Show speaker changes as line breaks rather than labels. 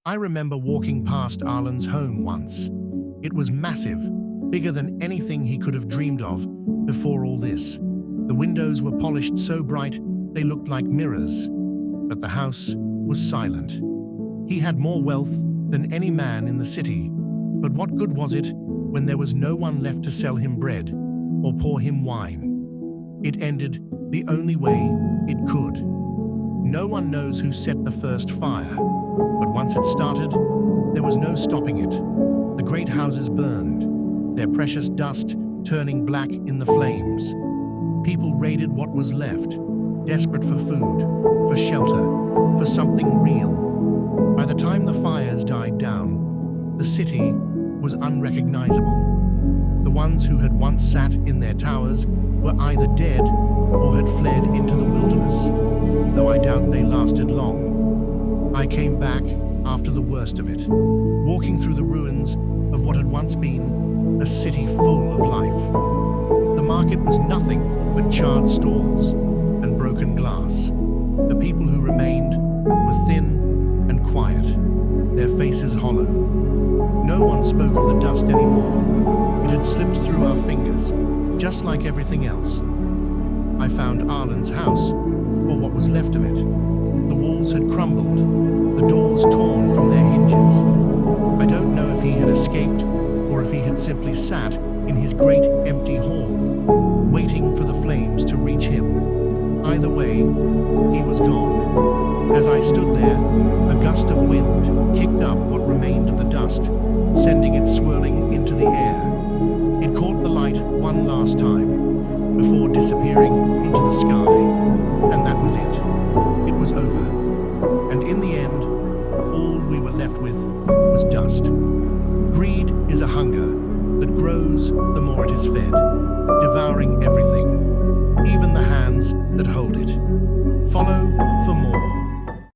I remember walking past Arlen's home once. It was massive, bigger than anything he could have dreamed of before all this. The windows were polished so bright they looked like mirrors, but the house was silent. He had more wealth than any man in the city, but what good was it when there was no one left to sell him bread or pour him wine? It ended the only way it could. No one knows who set the first fire, but once it started, there was no stopping it. The great houses burned, their precious dust turning black in the flames. People raided what was left, desperate for food, for shelter, for something real. By the time the fires died down, the city was unrecognizable. The ones who had once sat in their towers were either dead or had fled into the wilderness, though I doubt they lasted long. I came back after the worst of it, walking through the ruins of what had once been a city full of life. The market was nothing but charred stalls and broken glass. The people who remained were thin and quiet, their faces hollow. No one spoke of the dust anymore. It had slipped through our fingers, just like everything else. I found Arlen's house, or what was left of it. The walls had crumbled, the doors torn from their hinges. I don't know if he had escaped, or if he had simply sat in his great empty hall, waiting for the flames to reach him. Either way, he was gone. As I stood there, a gust of wind kicked up what remained of the dust, sending it swirling into the air. It caught the light one last time, before disappearing into the sky, and that was it. It was over. And in the end, all we were left with was dust. Greed is a hunger that grows the more it is fed, devouring everything, even the hands that hold it.